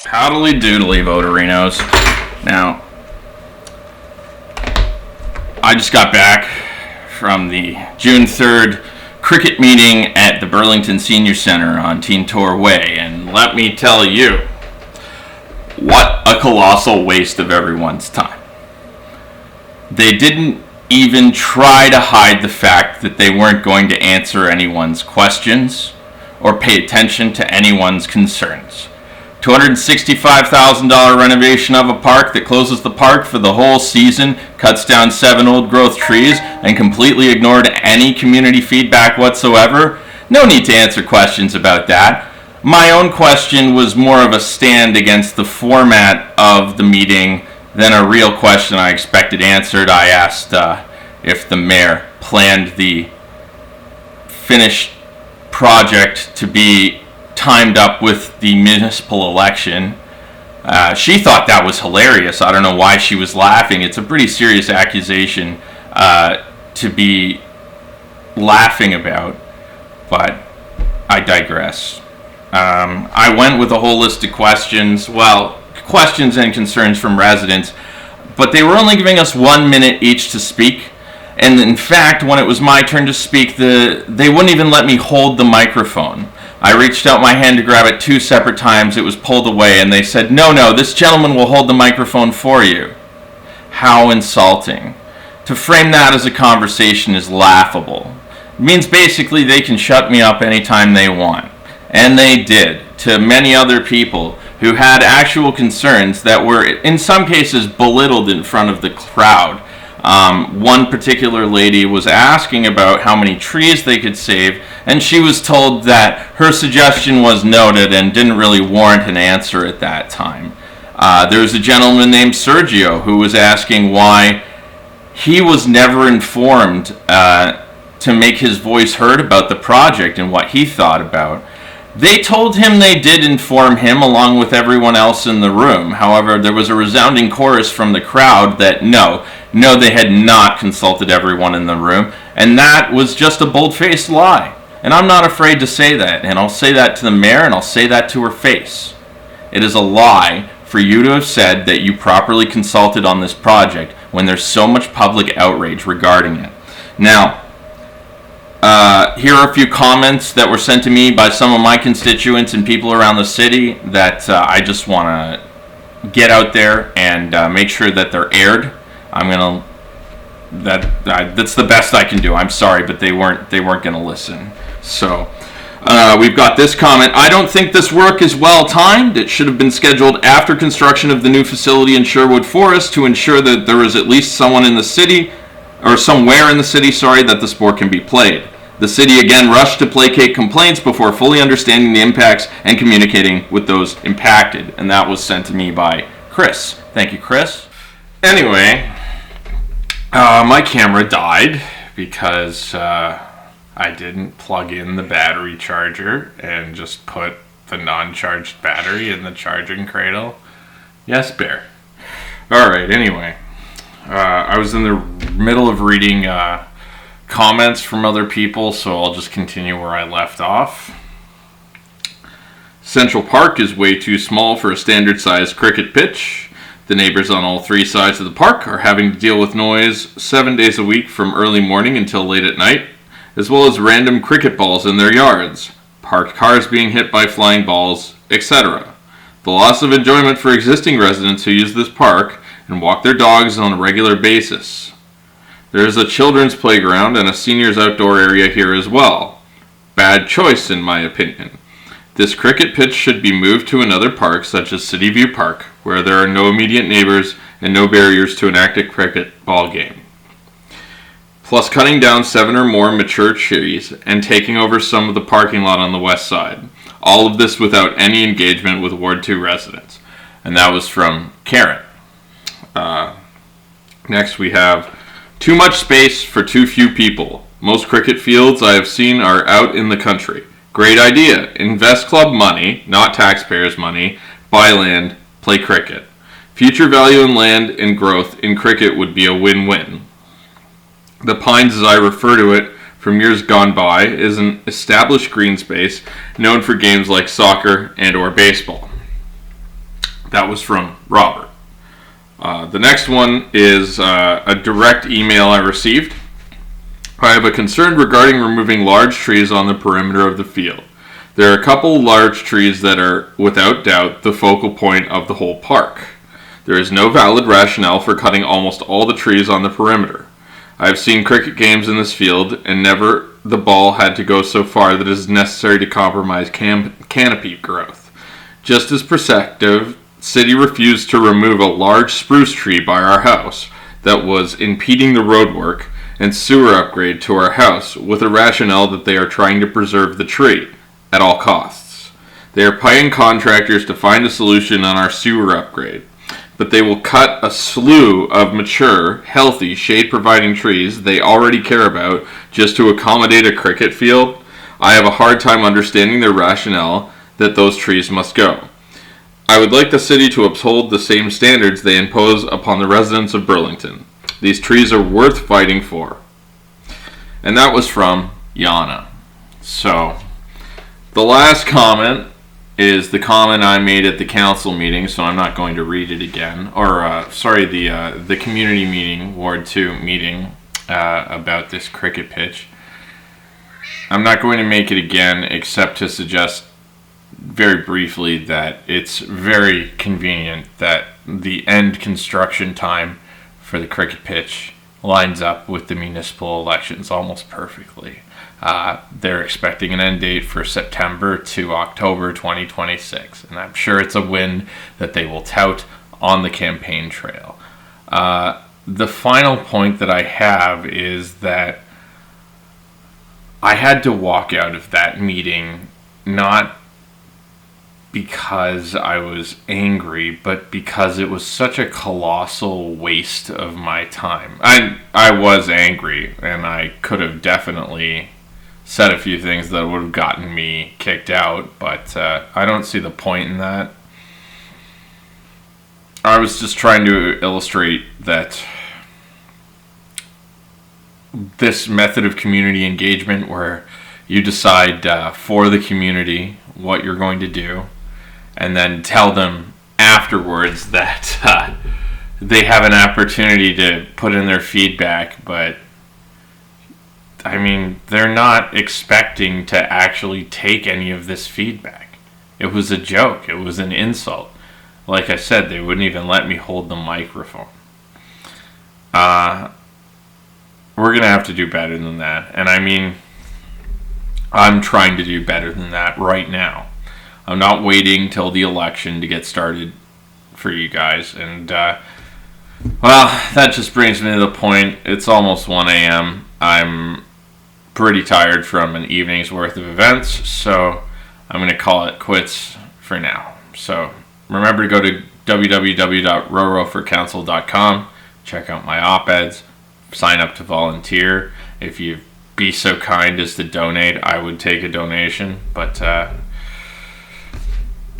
Howdly doodly, votarinos. Now, I just got back from the June 3rd cricket meeting at the Burlington Senior Center on Teen Tor Way, and let me tell you, what a colossal waste of everyone's time. They didn't even try to hide the fact that they weren't going to answer anyone's questions or pay attention to anyone's concerns. $265,000 renovation of a park that closes the park for the whole season, cuts down 7 old growth trees, and completely ignored any community feedback whatsoever. No need to answer questions about that. My own question was more of a stand against the format of the meeting than a real question I expected answered. I asked if the mayor planned the finished project to be timed up with the municipal election. She thought that was hilarious. I don't know why she was laughing. It's a pretty serious accusation to be laughing about, but I digress. I went with a whole list of questions and concerns from residents, but they were only giving us 1 minute each to speak. And in fact, when it was my turn to speak, they wouldn't even let me hold the microphone. I reached out my hand to grab it 2 separate times. It was pulled away, and they said, no, this gentleman will hold the microphone for you. How insulting. To frame that as a conversation is laughable. It means basically they can shut me up anytime they want. And they did, to many other people who had actual concerns that were, in some cases, belittled in front of the crowd. One particular lady was asking about how many trees they could save, and she was told that her suggestion was noted and didn't really warrant an answer at that time. There was a gentleman named Sergio who was asking why he was never informed to make his voice heard about the project and what he thought about. They told him they did inform him along with everyone else in the room. However, there was a resounding chorus from the crowd that no, they had not consulted everyone in the room, and that was just a bold-faced lie. And I'm not afraid to say that, and I'll say that to the mayor, and I'll say that to her face. It is a lie for you to have said that you properly consulted on this project when there's so much public outrage regarding it. Now, here are a few comments that were sent to me by some of my constituents and people around the city that I just want to get out there and make sure that they're aired. That's the best I can do. I'm sorry, but they weren't going to listen. So we've got this comment. I don't think this work is well timed. It should have been scheduled after construction of the new facility in Sherwood Forest to ensure that there is at least someone in the city, or somewhere in the city, that the sport can be played. The city again rushed to placate complaints before fully understanding the impacts and communicating with those impacted. And that was sent to me by Chris. Thank you, Chris. Anyway, my camera died because I didn't plug in the battery charger and just put the non-charged battery in the charging cradle. Yes, Bear. Alright, anyway. I was in the middle of reading comments from other people, so I'll just continue where I left off. Central Park is way too small for a standard-sized cricket pitch. The neighbors on all 3 sides of the park are having to deal with noise 7 days a week from early morning until late at night, as well as random cricket balls in their yards, parked cars being hit by flying balls, etc. The loss of enjoyment for existing residents who use this park and walk their dogs on a regular basis. There is a children's playground and a seniors outdoor area here as well. Bad choice in my opinion. This cricket pitch should be moved to another park such as City View Park, where there are no immediate neighbors and no barriers to an active cricket ball game. Plus cutting down 7 or more mature trees and taking over some of the parking lot on the west side. All of this without any engagement with Ward 2 residents. And that was from Karen. Next we have too much space for too few people. Most cricket fields I have seen are out in the country. Great idea. Invest club money, not taxpayers' money. Buy land, play cricket. Future value in land and growth in cricket would be a win-win. The Pines, as I refer to it from years gone by, is an established green space known for games like soccer and or baseball. That was from Robert. The next one is a direct email I received. I have a concern regarding removing large trees on the perimeter of the field. There are a couple large trees that are, without doubt, the focal point of the whole park. There is no valid rationale for cutting almost all the trees on the perimeter. I have seen cricket games in this field, and never the ball had to go so far that it is necessary to compromise canopy growth. Just as perspective, city refused to remove a large spruce tree by our house that was impeding the road work and sewer upgrade to our house with a rationale that they are trying to preserve the tree at all costs. They are paying contractors to find a solution on our sewer upgrade, but they will cut a slew of mature, healthy, shade-providing trees they already care about just to accommodate a cricket field. I have a hard time understanding their rationale that those trees must go. I would like the city to uphold the same standards they impose upon the residents of Burlington. These trees are worth fighting for. And that was from Yana. So, the last comment is the comment I made at the council meeting, so I'm not going to read it again. The community meeting, Ward 2 meeting, about this cricket pitch. I'm not going to make it again, except to suggest very briefly that it's very convenient that the end construction time for the cricket pitch lines up with the municipal elections almost perfectly. They're expecting an end date for September to October 2026, and I'm sure it's a win that they will tout on the campaign trail. The final point that I have is that I had to walk out of that meeting not because I was angry, but because it was such a colossal waste of my time. I was angry, and I could have definitely said a few things that would have gotten me kicked out, but I don't see the point in that. I was just trying to illustrate that this method of community engagement where you decide for the community what you're going to do, and then tell them afterwards that they have an opportunity to put in their feedback, but I mean, they're not expecting to actually take any of this feedback. It was a joke. It was an insult. Like I said, they wouldn't even let me hold the microphone. We're going to have to do better than that. And I mean, I'm trying to do better than that right now. I'm not waiting till the election to get started for you guys. And, well, that just brings me to the point. It's almost 1 a.m. I'm pretty tired from an evening's worth of events, so I'm going to call it quits for now. So remember to go to www.rowenforcouncil.com, check out my op-eds, sign up to volunteer. If you'd be so kind as to donate, I would take a donation, but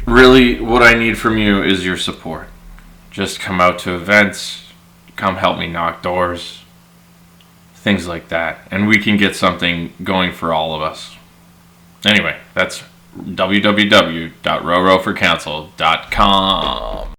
really, what I need from you is your support. Just come out to events, come help me knock doors, things like that. And we can get something going for all of us. Anyway, that's www.rowenforcouncil.com.